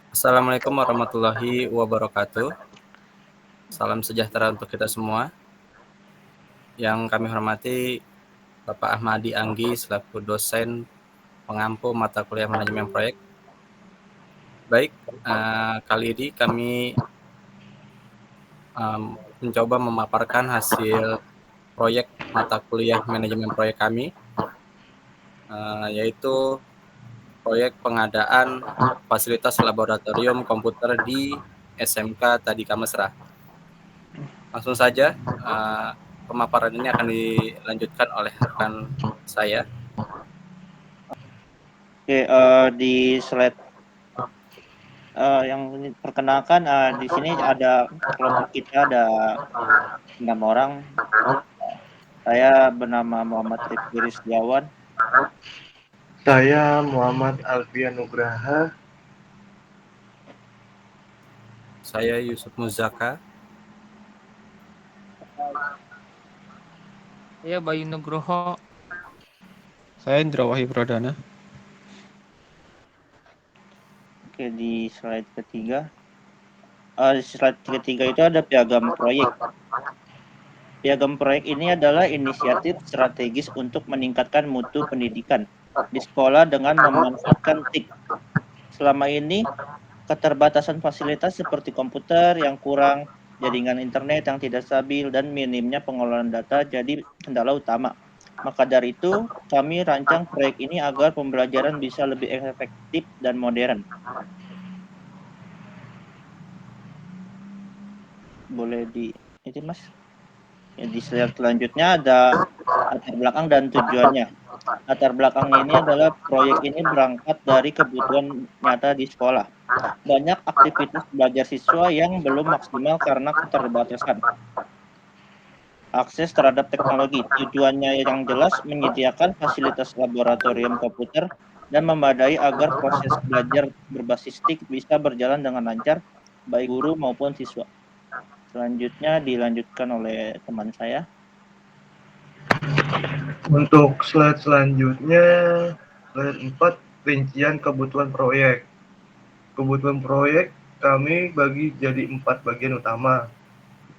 Assalamualaikum warahmatullahi wabarakatuh. Salam sejahtera untuk kita semua. Yang kami hormati Bapak Ahmadi Anggi selaku dosen pengampu mata kuliah manajemen proyek. Baik, kali ini kami mencoba memaparkan hasil proyek mata kuliah manajemen proyek kami, yaitu proyek pengadaan fasilitas laboratorium komputer di SMK Tadika Mesra. Langsung saja, pemaparan ini akan dilanjutkan oleh rekan saya. Oke, di slide yang perkenalkan, di sini ada kelompok kita ada 6 orang. Saya bernama Muhammad Rifki Rizdiawan. Saya Muhammad Alfian Nugraha. Saya Yusuf Muzaka. Saya Bayu Nugroho. Saya Indra Wahyu Pradana. Oke, di slide ketiga. Di slide ketiga itu ada piagam proyek. Piagam proyek ini adalah inisiatif strategis untuk meningkatkan mutu pendidikan di sekolah dengan memanfaatkan TIK. Selama ini, keterbatasan fasilitas seperti komputer yang kurang, jaringan internet yang tidak stabil, dan minimnya pengelolaan data jadi kendala utama. Maka dari itu, kami rancang proyek ini agar pembelajaran bisa lebih efektif dan modern. Boleh itu Mas. Ya, di slide selanjutnya ada latar belakang dan tujuannya. Latar belakang ini adalah proyek ini berangkat dari kebutuhan nyata di sekolah. Banyak aktivitas belajar siswa yang belum maksimal karena keterbatasan akses terhadap teknologi. Tujuannya yang jelas menyediakan fasilitas laboratorium komputer dan memadai agar proses belajar berbasis TIK bisa berjalan dengan lancar, baik guru maupun siswa. Selanjutnya dilanjutkan oleh teman saya. Untuk slide selanjutnya, slide 4, rincian kebutuhan proyek. Kebutuhan proyek kami bagi jadi 4 bagian utama.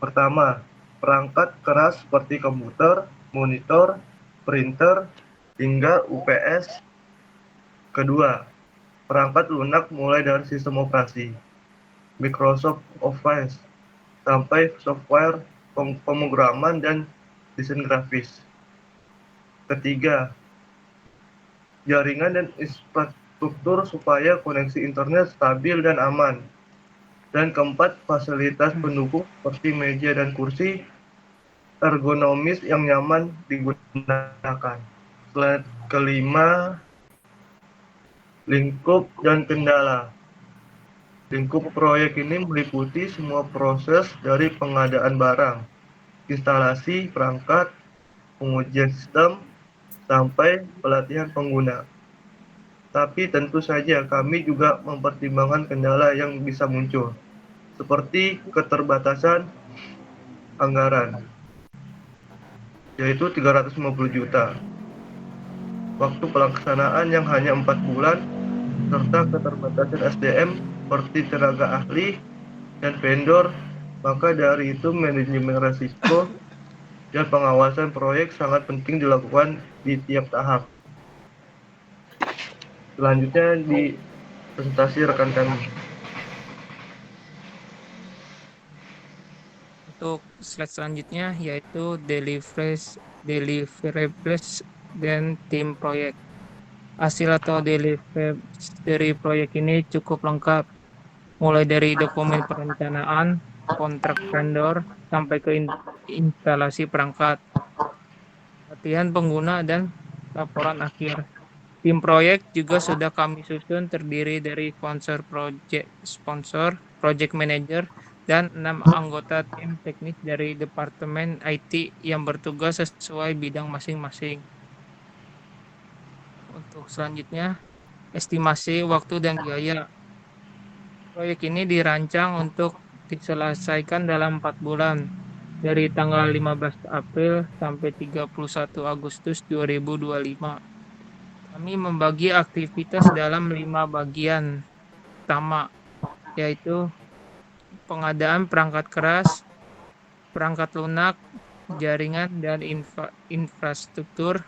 Pertama, perangkat keras seperti komputer, monitor, printer, hingga UPS. Kedua, perangkat lunak mulai dari sistem operasi, Microsoft Office, sampai software pemrograman dan desain grafis. Ketiga, jaringan dan infrastruktur supaya koneksi internet stabil dan aman. Dan keempat, fasilitas pendukung seperti meja dan kursi ergonomis yang nyaman digunakan. Slide kelima, lingkup dan kendala. Lingkup proyek ini meliputi semua proses dari pengadaan barang, instalasi perangkat, pengujian sistem, sampai pelatihan pengguna. Tapi tentu saja kami juga mempertimbangkan kendala yang bisa muncul, seperti keterbatasan anggaran, yaitu 350 juta. Waktu pelaksanaan yang hanya 4 bulan, serta keterbatasan SDM seperti tenaga ahli dan vendor. Maka dari itu manajemen risiko dan pengawasan proyek sangat penting dilakukan di tiap tahap. Selanjutnya di presentasi rekan kami. Untuk slide selanjutnya yaitu deliverables dan tim proyek. Hasil atau deliverables dari proyek ini cukup lengkap, mulai dari dokumen perencanaan, kontrak vendor, sampai ke instalasi perangkat, latihan pengguna, dan laporan akhir. Tim proyek juga sudah kami susun terdiri dari project manager, dan 6 anggota tim teknis dari Departemen IT yang bertugas sesuai bidang masing-masing. Untuk selanjutnya, estimasi waktu dan biaya. Proyek ini dirancang untuk diselesaikan dalam 4 bulan, dari tanggal 15 April sampai 31 Agustus 2025. Kami membagi aktivitas dalam 5 bagian. Pertama, yaitu pengadaan perangkat keras, perangkat lunak, jaringan, dan infrastruktur,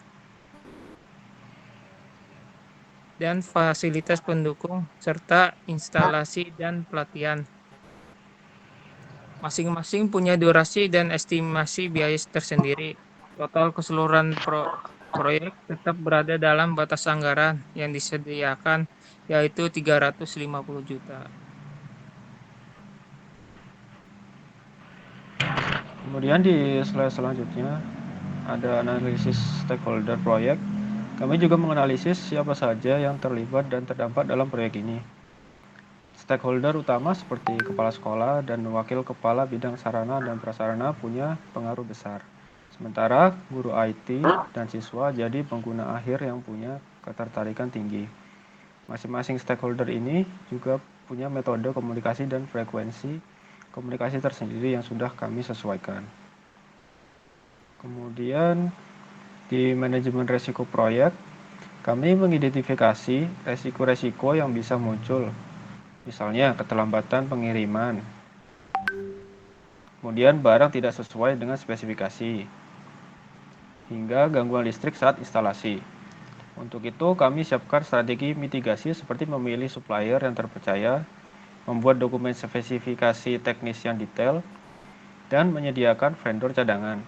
dan fasilitas pendukung, serta instalasi dan pelatihan. Masing-masing punya durasi dan estimasi biaya tersendiri. Total keseluruhan proyek tetap berada dalam batas anggaran yang disediakan, yaitu 350 juta. Kemudian di slide selanjutnya ada analisis stakeholder proyek. Kami juga menganalisis siapa saja yang terlibat dan terdampak dalam proyek ini. Stakeholder utama seperti kepala sekolah dan wakil kepala bidang sarana dan prasarana punya pengaruh besar. Sementara guru IT dan siswa jadi pengguna akhir yang punya ketertarikan tinggi. Masing-masing stakeholder ini juga punya metode komunikasi dan frekuensi komunikasi tersendiri yang sudah kami sesuaikan. Kemudian di manajemen resiko proyek, kami mengidentifikasi resiko-resiko yang bisa muncul. Misalnya keterlambatan pengiriman, kemudian barang tidak sesuai dengan spesifikasi, hingga gangguan listrik saat instalasi. Untuk itu kami siapkan strategi mitigasi seperti memilih supplier yang terpercaya, membuat dokumen spesifikasi teknis yang detail, dan menyediakan vendor cadangan.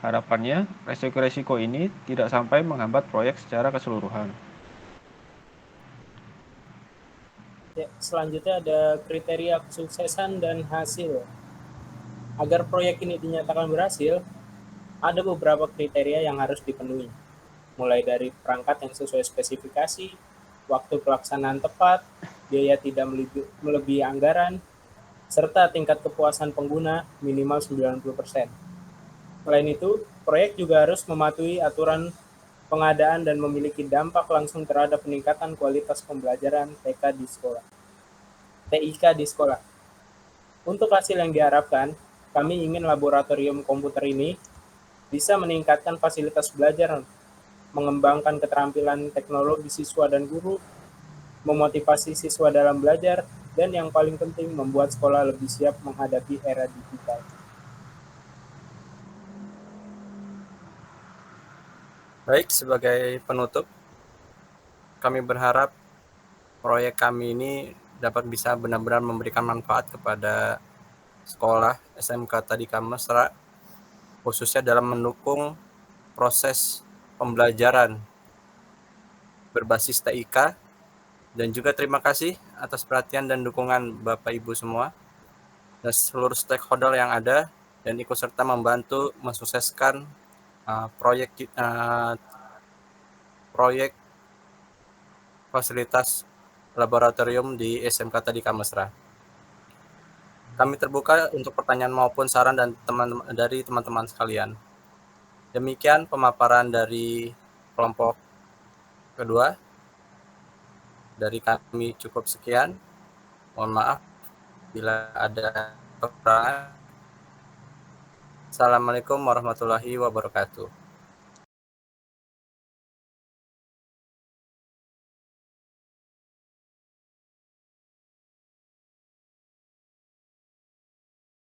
Harapannya, resiko-resiko ini tidak sampai menghambat proyek secara keseluruhan. Ya, selanjutnya ada kriteria kesuksesan dan hasil. Agar proyek ini dinyatakan berhasil, ada beberapa kriteria yang harus dipenuhi, mulai dari perangkat yang sesuai spesifikasi, waktu pelaksanaan tepat, biaya tidak melebihi anggaran, serta tingkat kepuasan pengguna minimal 90%. Selain itu, proyek juga harus mematuhi aturan pengadaan dan memiliki dampak langsung terhadap peningkatan kualitas pembelajaran TIK di sekolah. Untuk hasil yang diharapkan, kami ingin laboratorium komputer ini bisa meningkatkan fasilitas belajar, mengembangkan keterampilan teknologi siswa dan guru, memotivasi siswa dalam belajar, dan yang paling penting membuat sekolah lebih siap menghadapi era digital. Baik, sebagai penutup, kami berharap proyek kami ini dapat bisa benar-benar memberikan manfaat kepada sekolah SMK Tadika Mesra, khususnya dalam mendukung proses pembelajaran berbasis TIK, dan juga terima kasih atas perhatian dan dukungan Bapak Ibu semua dan seluruh stakeholder yang ada dan ikut serta membantu mensukseskan proyek fasilitas laboratorium di SMK Tadika Mesra. Kami terbuka untuk pertanyaan maupun saran dari teman-teman sekalian. Demikian pemaparan dari kelompok kedua. Dari kami cukup sekian. Mohon maaf bila ada kekurangan. Assalamualaikum warahmatullahi wabarakatuh.